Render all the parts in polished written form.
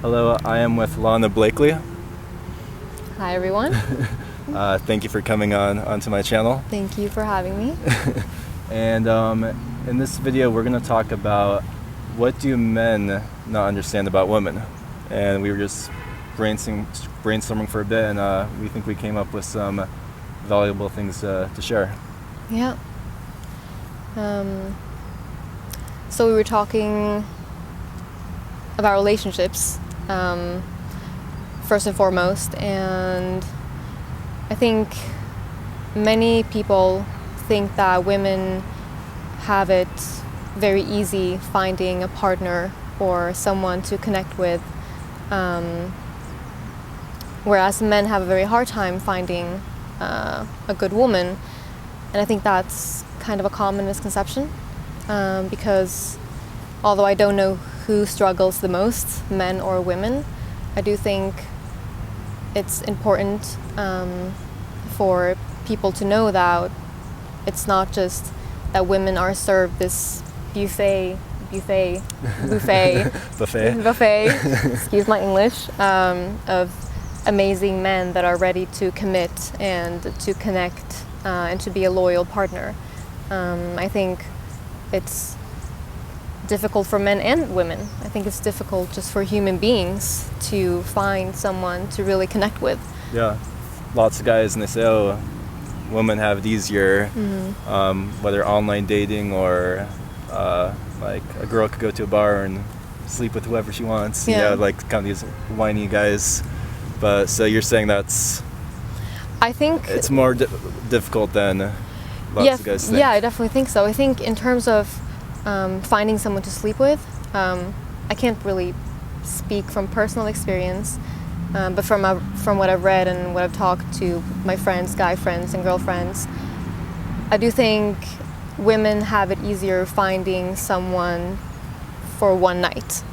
Hello, I am with Lana Blakely. Hi everyone. Thank you for coming onto my channel. Thank you for having me. And in this video we're going to talk about what do men not understand about women. And we were just brainstorming for a bit, and we think we came up with some valuable things to share. Yeah. So we were talking about relationships, first and foremost, and I think many people think that women have it very easy finding a partner or someone to connect with, whereas men have a very hard time finding a good woman. And I think that's kind of a common misconception, because although I don't know who struggles the most, men or women, I do think it's important for people to know that it's not just that women are served this buffet, excuse my English, of amazing men that are ready to commit and to connect and to be a loyal partner. I think it's difficult for men and women. I think it's difficult just for human beings to find someone to really connect with. Yeah, lots of guys, and they say, oh, women have it easier, whether online dating or like a girl could go to a bar and sleep with whoever she wants. Yeah. Like kind of these whiny guys. But so you're saying I think it's more difficult than lots of guys think. Yeah, I definitely think so. I think in terms of finding someone to sleep with, I can't really speak from personal experience, but from what I've read and what I've talked to my friends, guy friends and girlfriends, I do think women have it easier finding someone for one night,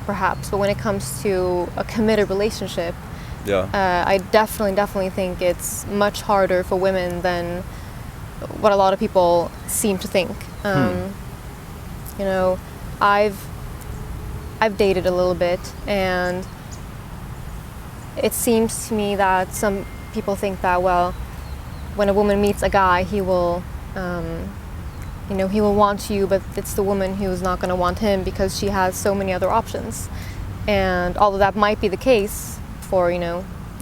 perhaps. But when it comes to a committed relationship, I definitely think it's much harder for women than what a lot of people seem to think. You know, I've dated a little bit, and it seems to me that some people think that, well, when a woman meets a guy, he will want you, but it's the woman who's not going to want him because she has so many other options. And although that might be the case for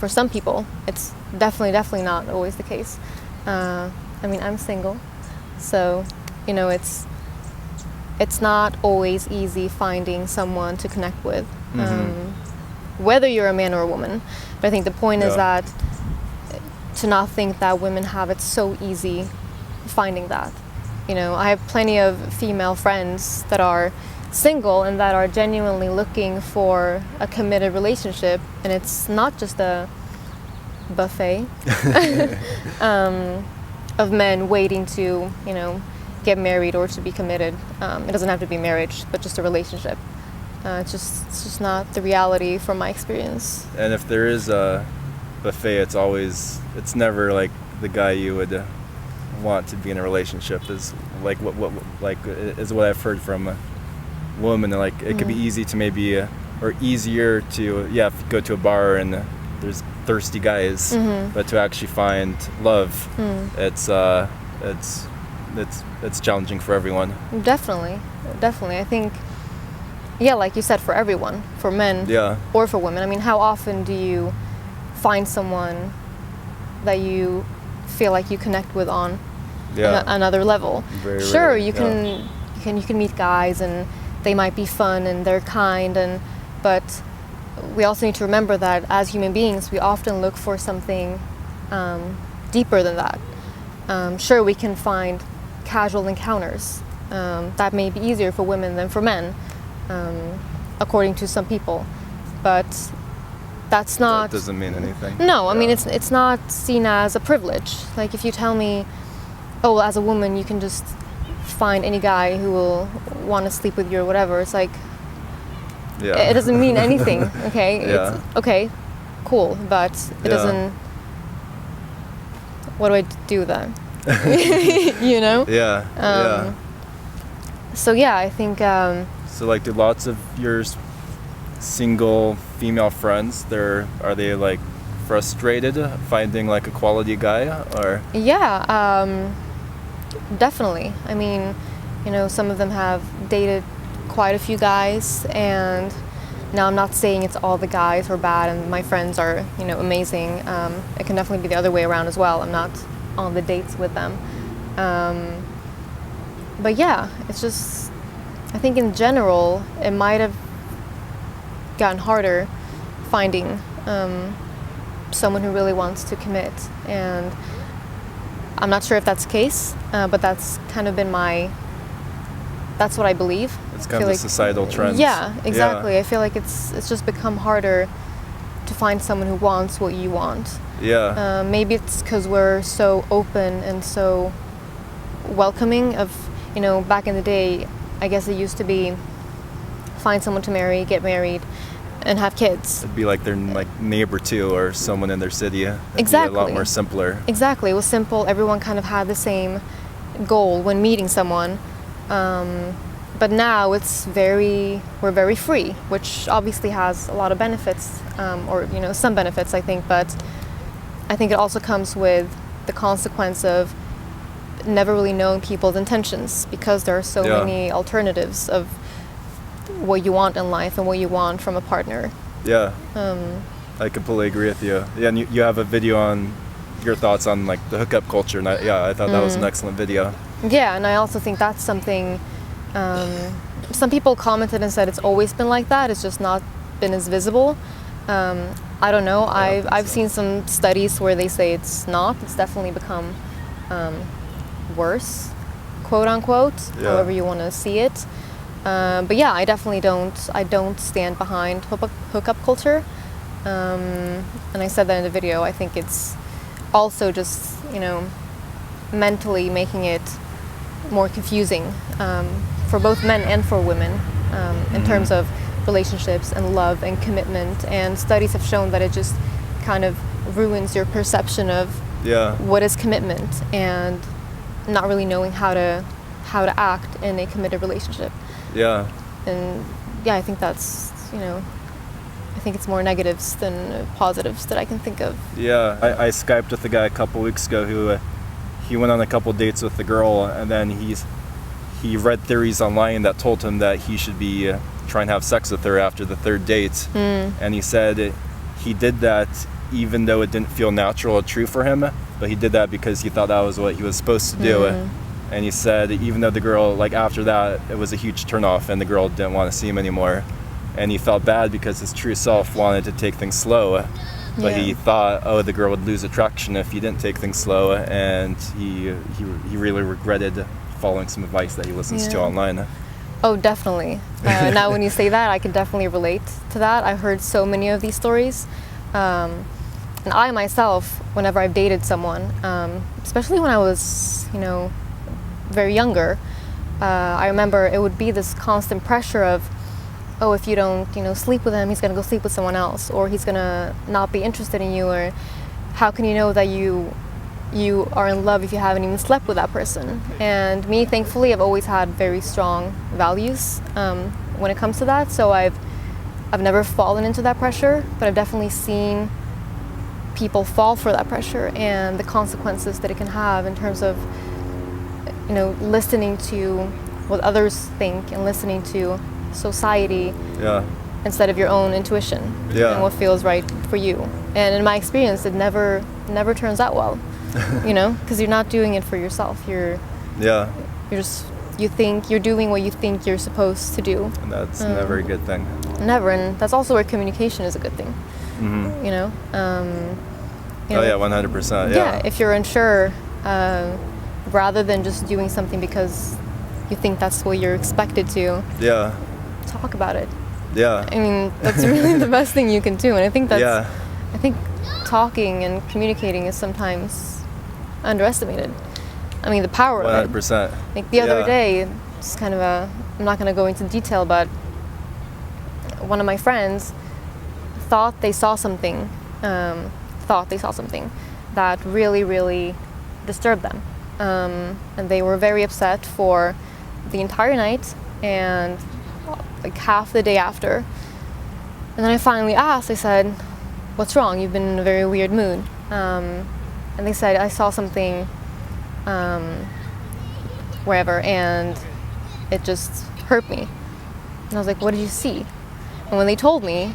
some people, it's definitely not always the case. I mean, I'm single, so it's not always easy finding someone to connect with, whether you're a man or a woman. But I think the point is that to not think that women have it so easy finding that. I have plenty of female friends that are single and that are genuinely looking for a committed relationship, and it's not just a buffet of men waiting to get married or to be committed. It doesn't have to be marriage, but just a relationship. It's just not the reality from my experience. And if there is a buffet, it's never like the guy you would want to be in a relationship is like what I've heard from women. Like it could be easy to maybe or easier to go to a bar and there's thirsty guys, but to actually find love, it's challenging for everyone. Definitely. I think, like you said, for everyone, for men or for women. I mean, how often do you find someone that you feel like you connect with on another level? Very sure, rarely, you can meet guys and they might be fun and they're kind, but we also need to remember that as human beings, we often look for something deeper than that. Sure, we can find casual encounters that may be easier for women than for men, according to some people, but that doesn't mean anything. No, I mean it's not seen as a privilege. Like if you tell me, oh, as a woman you can just find any guy who will want to sleep with you or whatever, it's like it doesn't mean anything. Okay, it's okay, cool, but it doesn't. What do I do then? Yeah. So I think. So like, do lots of your single female friends, are they like frustrated finding like a quality guy, or? Yeah, definitely. I mean, some of them have dated quite a few guys, and now I'm not saying it's all the guys are bad and my friends are, amazing. It can definitely be the other way around as well. I'm not on the dates with them. But yeah, it's just, I think in general, it might have gotten harder finding someone who really wants to commit. And I'm not sure if that's the case, but that's kind of been that's what I believe. It's kind of a societal trend. Yeah, exactly. Yeah. I feel like it's just become harder to find someone who wants what you want. Yeah. Maybe it's because we're so open and so welcoming of, back in the day, I guess it used to be find someone to marry, get married, and have kids. It'd be like their neighbor too, or someone in their city. It'd Exactly. be a lot more simpler. Exactly. It was simple. Everyone kind of had the same goal when meeting someone. But now we're very free, which obviously has a lot of benefits, or some benefits, I think. But I think it also comes with the consequence of never really knowing people's intentions, because there are so many alternatives of what you want in life and what you want from a partner. Yeah. I completely agree with you. Yeah, and you have a video on your thoughts on like the hookup culture, and I thought that was an excellent video. Yeah, and I also think that's something. Some people commented and said it's always been like that. It's just not been as visible. I don't know. I've seen some studies where they say it's not. It's definitely become worse, quote unquote, however you want to see it. But yeah, I definitely don't stand behind hookup culture. And I said that in the video. I think it's also just, mentally making it more confusing for both men and for women in terms of relationships and love and commitment. And studies have shown that it just kind of ruins your perception of what is commitment and not really knowing how to act in a committed relationship. Yeah. And yeah, I think that's, I think it's more negatives than positives that I can think of. Yeah, I Skyped with a guy a couple weeks ago who he went on a couple dates with the girl, and then he read theories online that told him that he should be trying to have sex with her after the third date. And he said he did that even though it didn't feel natural or true for him, but he did that because he thought that was what he was supposed to do. And he said even though the girl, like after that, it was a huge turnoff and the girl didn't want to see him anymore. And he felt bad because his true self wanted to take things slow. But he thought, the girl would lose attraction if he didn't take things slow. And he really regretted following some advice that he listens to online. Oh, definitely. Now when you say that, I can definitely relate to that. I've heard so many of these stories. And I myself, whenever I've dated someone, especially when I was, very younger, I remember it would be this constant pressure of, if you don't, sleep with him, he's going to go sleep with someone else, or he's going to not be interested in you, or how can you know that you are in love if you haven't even slept with that person? And me, thankfully, I've always had very strong values when it comes to that, so I've never fallen into that pressure, but I've definitely seen people fall for that pressure and the consequences that it can have in terms of, listening to what others think and listening to society instead of your own intuition and what feels right for you. And in my experience, it never turns out well, because you're not doing it for yourself. You think you're doing what you think you're supposed to do, and that's never a good thing. Never. And that's also where communication is a good thing. 100%. Yeah, if you're unsure, rather than just doing something because you think that's what you're expected to, talk about it. I mean, that's really the best thing you can do. And I think I think talking and communicating is sometimes underestimated. I mean, the power of it. 100%. Like the other day, it's kind of I'm not going to go into detail, but one of my friends thought they saw something that really, really disturbed them. And they were very upset for the entire night and like half the day after. And then I finally asked, I said, what's wrong? You've been in a very weird mood. And they said, I saw something wherever, and it just hurt me. And I was like, what did you see? And when they told me,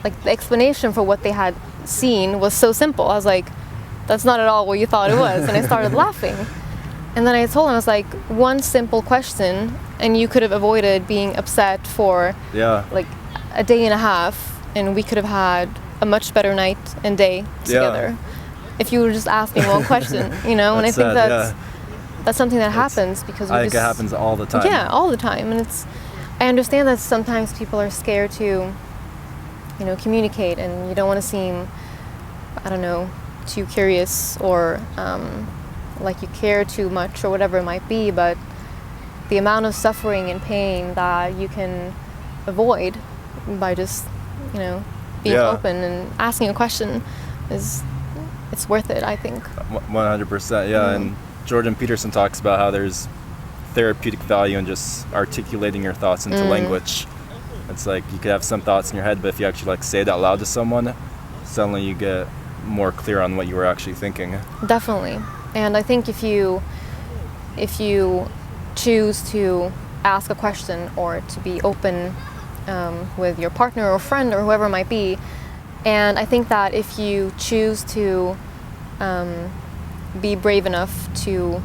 like, the explanation for what they had seen was so simple. I was like, that's not at all what you thought it was. And I started laughing. And then I told them, I was like, one simple question, and you could have avoided being upset for like a day and a half, and we could have had a much better night and day together if you would just ask me one question, you know. And I think that's something that happens because I think it happens all the time. Yeah, all the time. And I understand that sometimes people are scared to, you know, communicate, and you don't want to seem, I don't know, too curious or like you care too much or whatever it might be, but the amount of suffering and pain that you can avoid by just, you know, being open and asking a question it's worth it, I think. 100%, yeah. And Jordan Peterson talks about how there's therapeutic value in just articulating your thoughts into language. It's like you could have some thoughts in your head, but if you actually like say it out loud to someone, suddenly you get more clear on what you were actually thinking. Definitely. And I think if you choose to ask a question or to be open with your partner or friend or whoever it might be, and I think that if you choose to be brave enough to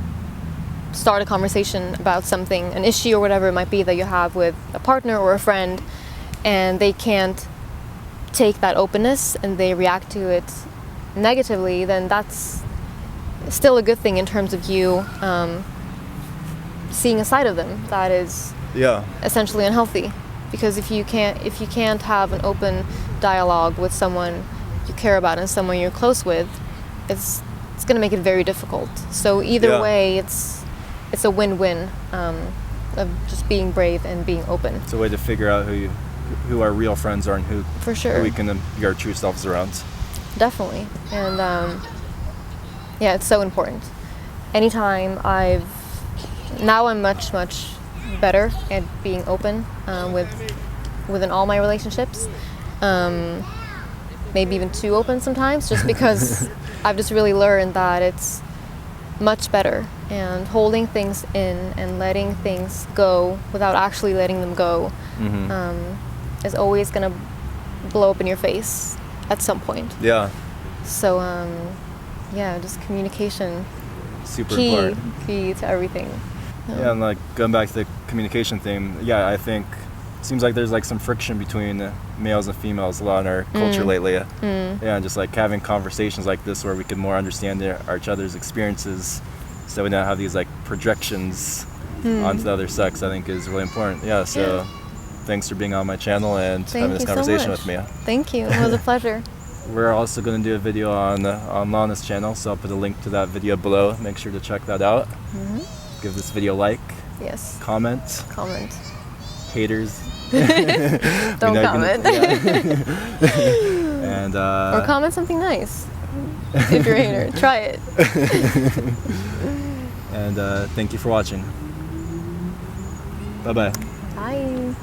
start a conversation about something, an issue or whatever it might be that you have with a partner or a friend, and they can't take that openness and they react to it negatively, then that's still a good thing in terms of you seeing a side of them that is essentially unhealthy. Because if you can't have an open dialogue with someone you care about and someone you're close with, it's going to make it very difficult. So either way, it's a win-win of just being brave and being open. It's a way to figure out who our real friends are and who we can be our true selves around. Definitely. And yeah, it's so important. Anytime now I'm much better at being open within all my relationships. Maybe even too open sometimes, just because I've just really learned that it's much better, and holding things in and letting things go without actually letting them go is always going to blow up in your face at some point. Yeah. So just communication. Super important. Key to everything. Yeah, and like going back to the communication thing, I think it seems like there's like some friction between males and females a lot in our culture lately. Yeah, and just like having conversations like this where we can more understand each other's experiences, so we don't have these like projections onto the other sex, I think is really important. So thanks for being on my channel and having this conversation with me. Thank you. It was a pleasure. We're also going to do a video on Lana's channel, so I'll put a link to that video below. Make sure to check that out. Give this video a like. Yes. Comment. Haters. Don't comment. And or comment something nice. If you're a hater, try it. And thank you for watching. Bye-bye. Bye.